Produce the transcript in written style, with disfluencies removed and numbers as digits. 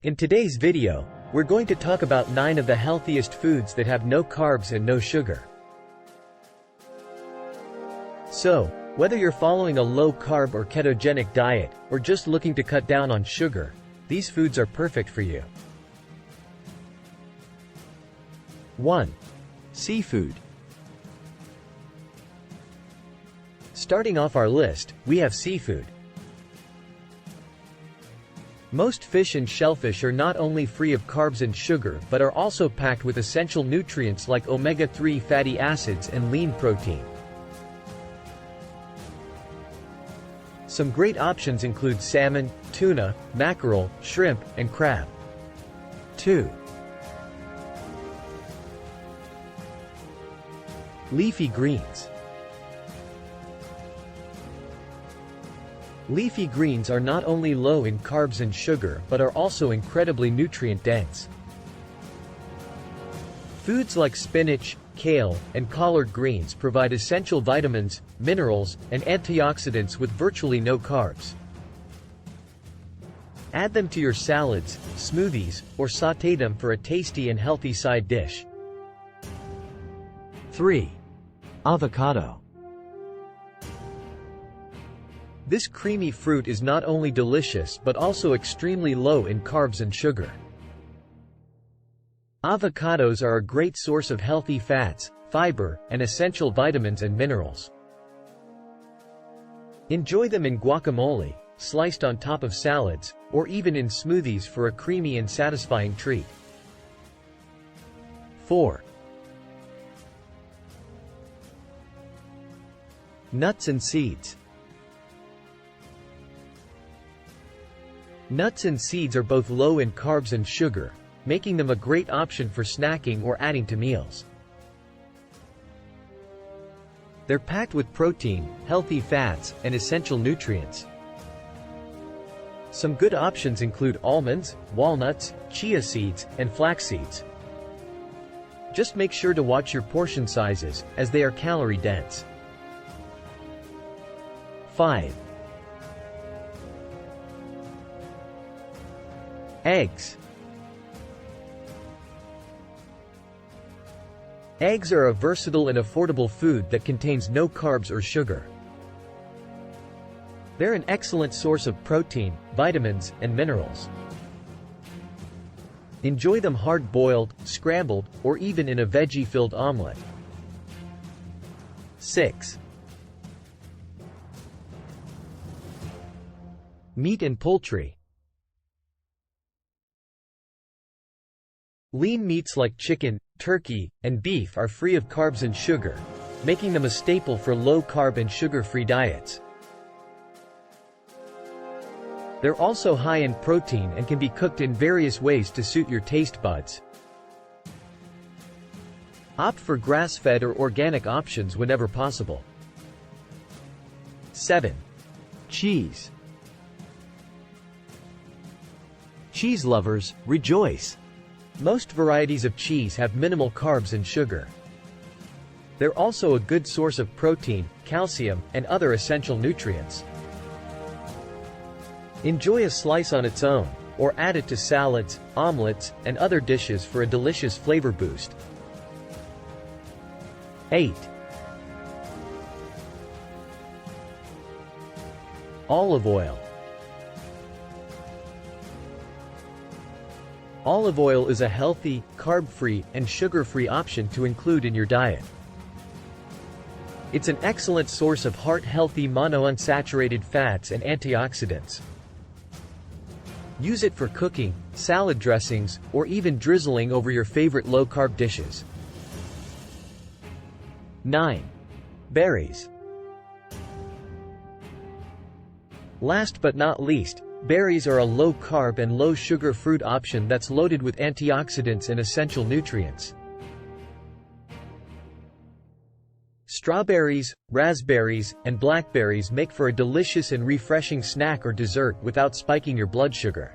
In today's video, we're going to talk about 9 of the healthiest foods that have no carbs and no sugar. So, whether you're following a low-carb or ketogenic diet, or just looking to cut down on sugar, these foods are perfect for you. 1. Seafood. Starting off our list, we have seafood. Most fish and shellfish are not only free of carbs and sugar but are also packed with essential nutrients like omega-3 fatty acids and lean protein. Some great options include salmon, tuna, mackerel, shrimp, and crab. 2. Leafy greens. Leafy greens are not only low in carbs and sugar but are also incredibly nutrient-dense. Foods like spinach, kale, and collard greens provide essential vitamins, minerals, and antioxidants with virtually no carbs. Add them to your salads, smoothies, or sauté them for a tasty and healthy side dish. 3. Avocado. This creamy fruit is not only delicious but also extremely low in carbs and sugar. Avocados are a great source of healthy fats, fiber, and essential vitamins and minerals. Enjoy them in guacamole, sliced on top of salads, or even in smoothies for a creamy and satisfying treat. 4. Nuts and seeds. Nuts and seeds are both low in carbs and sugar, making them a great option for snacking or adding to meals. They're packed with protein, healthy fats, and essential nutrients. Some good options include almonds, walnuts, chia seeds, and flax seeds. Just make sure to watch your portion sizes, as they are calorie dense. 5. Eggs. Eggs are a versatile and affordable food that contains no carbs or sugar. They're an excellent source of protein, vitamins, and minerals. Enjoy them hard-boiled, scrambled, or even in a veggie-filled omelet. 6. Meat and poultry. Lean meats like chicken, turkey, and beef are free of carbs and sugar, making them a staple for low-carb and sugar-free diets. They're also high in protein and can be cooked in various ways to suit your taste buds. Opt for grass-fed or organic options whenever possible. 7. Cheese. Cheese lovers, rejoice! Most varieties of cheese have minimal carbs and sugar. They're also a good source of protein, calcium, and other essential nutrients. Enjoy a slice on its own, or add it to salads, omelets, and other dishes for a delicious flavor boost. 8. Olive oil. Olive oil is a healthy, carb-free, and sugar-free option to include in your diet. It's an excellent source of heart-healthy monounsaturated fats and antioxidants. Use it for cooking, salad dressings, or even drizzling over your favorite low-carb dishes. 9. Berries. Last but not least, berries are a low-carb and low-sugar fruit option that's loaded with antioxidants and essential nutrients. Strawberries, raspberries, and blackberries make for a delicious and refreshing snack or dessert without spiking your blood sugar.